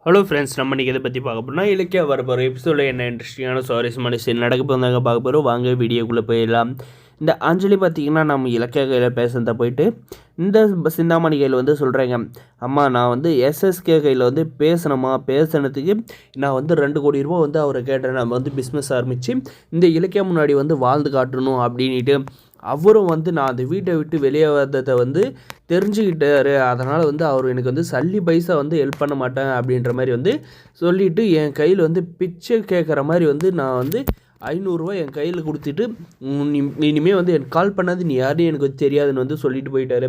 Hello friends, நம்ம இன்றைக்கி எதை பற்றி பார்க்க போகிறோம்னா இலக்கிய வரப்போகிற எபிசோடில் என்ன இன்ட்ரெஸ்டிங்கான சுவாரஸ்யமான சீன் நடக்க போகிறாங்க பார்க்க போகிறோம். வாங்க வீடியோக்குள்ளே போயிடலாம். இந்த அஞ்சலி பார்த்திங்கன்னா நம்ம இலக்கிய கையில் பேசுகிறத போயிட்டு இந்த சிந்தாமணி கையில் வந்து சொல்கிறேங்க, அம்மா நான் வந்து எஸ்எஸ்கே கையில் வந்து பேசினதுக்கு நான் வந்து 2 கோடி ரூபா வந்து அவரை கேட்டேன். நம்ம வந்து பிஸ்னஸ் ஆரம்பித்து இந்த இலக்கிய முன்னாடி வந்து வாழ்ந்து காட்டணும் அப்படின்ட்டு அவரும் வந்து நான் அந்த வீட்டை விட்டு வெளியே வந்ததை வந்து தெரிஞ்சுக்கிட்டாரு. அதனால் வந்து அவர் எனக்கு வந்து சல்லி பைசா வந்து ஹெல்ப் பண்ண மாட்டேன் அப்படின்ற மாதிரி வந்து சொல்லிவிட்டு என் கையில் வந்து பிச்சை கேட்குற மாதிரி வந்து நான் வந்து 500 என் கையில் கொடுத்துட்டு இனிமேல் வந்து எனக்கு கால் பண்ணாது, நீ யாருன்னு எனக்கு வந்து தெரியாதுன்னு வந்து சொல்லிட்டு போயிட்டாரு.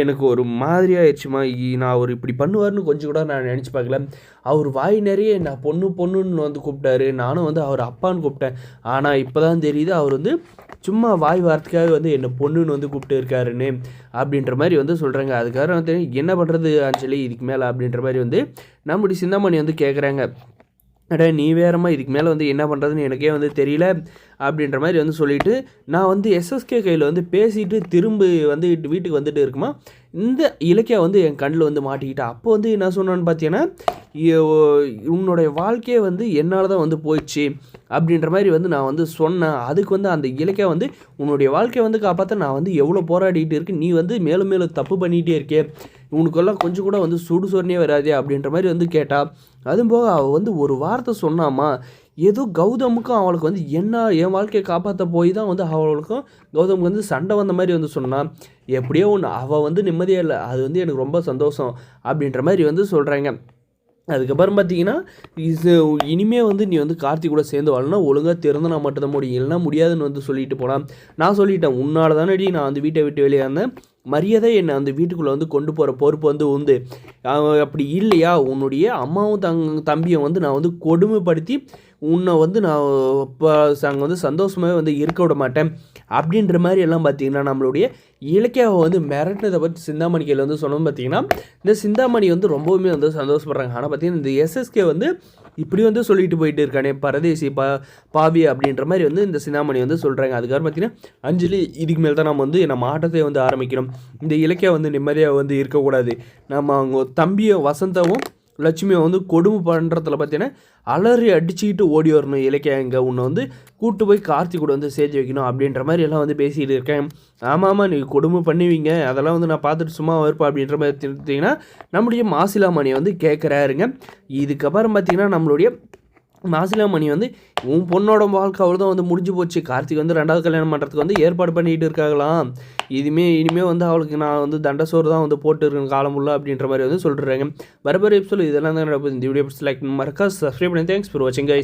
எனக்கு ஒரு மாதிரி ஆயிடுச்சுமா. நான் அவர் இப்படி பண்ணுவார்னு கொஞ்சம் கூட நான் நினச்சி பார்க்கல. அவர் வாய் நிறைய நான் பொண்ணுன்னு வந்து கூப்பிட்டாரு. நானும் வந்து அவர் அப்பான்னு கூப்பிட்டேன். ஆனால் இப்போ தான் தெரியுது அவர் வந்து சும்மா வாய் வார்த்தைக்காக வந்து என்னை பொண்ணுன்னு வந்து கூப்பிட்டு இருக்காருன்னு அப்படின்ற மாதிரி வந்து சொல்கிறாங்க. அதுக்காக வந்து என்ன பண்ணுறது அஞ்சலி இதுக்கு மேலே அப்படின்ற மாதிரி வந்து நம்முடைய சிந்தாமணி வந்து கேட்குறாங்க. அட நீ வேறம்மா, இதுக்கு மேலே வந்து என்ன பண்ணுறதுன்னு எனக்கே வந்து தெரியல அப்படின்ற மாதிரி வந்து சொல்லிவிட்டு நான் வந்து எஸ்எஸ்கே கையில் வந்து பேசிட்டு திரும்ப வந்து வீட்டுக்கு வந்துட்டு இருக்குமா இந்த இலக்கியா வந்து என் கண்ணில் வந்து மாட்டிக்கிட்டா. அப்போ வந்து என்ன சொன்னான்னு பார்த்தீங்கன்னா, உன்னுடைய வாழ்க்கையே வந்து என்னால் தான் வந்து போயிடுச்சு அப்படின்ற மாதிரி வந்து நான் வந்து சொன்னேன். அதுக்கு வந்து அந்த இலக்கியா வந்து உன்னுடைய வாழ்க்கையை வந்து காப்பாற்ற நான் வந்து எவ்வளோ போராடிட்டு இருக்கு, நீ வந்து மேலும் மேலும் தப்பு பண்ணிகிட்டே இருக்கே, உனக்கெல்லாம் கொஞ்சம் கூட வந்து சுடுசொன்னே வராதே அப்படின்ற மாதிரி வந்து கேட்டால். அதுவும் போக அவள் வந்து ஒரு வார்த்தை சொன்னாமா, ஏதோ கௌதமுக்கும் அவளுக்கு வந்து என்ன என் வாழ்க்கையை காப்பாற்ற போய் தான் வந்து அவளுக்கும் கௌதமுக்கு வந்து சண்டை வந்த மாதிரி வந்து சொன்னான். எப்படியோ ஒன்று அவள் வந்து நிம்மதியாக இல்லை, அது வந்து எனக்கு ரொம்ப சந்தோஷம் அப்படின்ற மாதிரி வந்து சொல்கிறாங்க. அதுக்கப்புறம் பார்த்தீங்கன்னா இனிமேல் வந்து நீ வந்து கார்த்தி கூட சேர்ந்து வாழனா ஒழுங்காக திறந்தனா மட்டும்தான் முடியும், இல்லைனா முடியாதுன்னு வந்து சொல்லிட்டு போனான். நான் சொல்லிட்டேன், உன்னால் தானடி நான் வந்து வீட்டை விட்டு வெளியே இருந்தேன், மரியாதை என்னை அந்த வீட்டுக்குள்ளே வந்து கொண்டு போகிற பொறுப்பு வந்து உண்டு. அப்படி இல்லையா உன்னுடைய அம்மாவும் தம்பியும் வந்து நான் வந்து கொடுமைப்படுத்தி உன்னை வந்து நான் இப்போ அங்கே வந்து சந்தோஷமாகவே வந்து இருக்க விட மாட்டேன் அப்படின்ற மாதிரி எல்லாம் பார்த்திங்கன்னா நம்மளுடைய இலக்கியாவை வந்து மிரட்டினதை பற்றி சிந்தாமணி கையில் வந்து சொன்னோம். பார்த்திங்கன்னா இந்த சிந்தாமணி வந்து ரொம்பவுமே வந்து சந்தோஷப்படுறாங்க. ஆனால் பார்த்திங்கன்னா இந்த எஸ்எஸ்கே வந்து இப்படி வந்து சொல்லிட்டு போயிட்டு இருக்கானே பரதேசி பாவி அப்படின்ற மாதிரி வந்து இந்த சிந்தாமணி வந்து சொல்கிறாங்க. அதுக்காக பார்த்திங்கன்னா அஞ்சலி இதுக்கு மேல் தான் நம்ம வந்து நம்ம ஆட்டத்தை வந்து ஆரம்பிக்கணும். இந்த இலக்கியா வந்து நிம்மதியாக வந்து இருக்கக்கூடாது. நம்ம அவங்க தம்பியை வசந்தவும் லட்சுமியை வந்து கொடுமை பண்ணுறதுல பார்த்தீங்கன்னா அலறி அடிச்சுக்கிட்டு ஓடி வரணும். இலக்கியா எங்கே உன்னை வந்து கூட்டு போய் கார்த்தி கூட வந்து சேர்த்து வைக்கணும் அப்படின்ற மாதிரி எல்லாம் வந்து பேசிகிட்டு இருக்கேன். ஆமாம் நீ கொடுமை பண்ணுவீங்க, அதெல்லாம் வந்து நான் பார்த்துட்டு சும்மா இருப்பேன் அப்படின்ற மாதிரி பார்த்தீங்கன்னா நம்மளுடைய மாசிலாமணியை வந்து கேட்குறாருங்க. இதுக்கப்புறம் பார்த்திங்கன்னா நம்மளுடைய மாசிலாமணி வந்து உன் பொண்ணோட வாழ்க்கை அவள் தான் வந்து முடிஞ்சு போச்சு, கார்த்திக் வந்து 2வது கல்யாணம் பண்ணுறதுக்கு வந்து ஏற்பாடு பண்ணிகிட்டு இருக்காங்களாம், இனிமேல் வந்து அவளுக்கு நான் வந்து தண்டசோறு தான் வந்து போட்டு இருக்கேன் காலம் உள்ள அப்படின்ற மாதிரி வந்து சொல்லிடுறாங்க. வரப்போகிற எபிசோட் இதெல்லாம் தான் நடக்குது. இந்த வீடியோ லைக் மறக்காம சப்ஸ்கிரைப் பண்ணி தேங்க்ஸ் ஃபார் வாட்சிங் கைஸ்.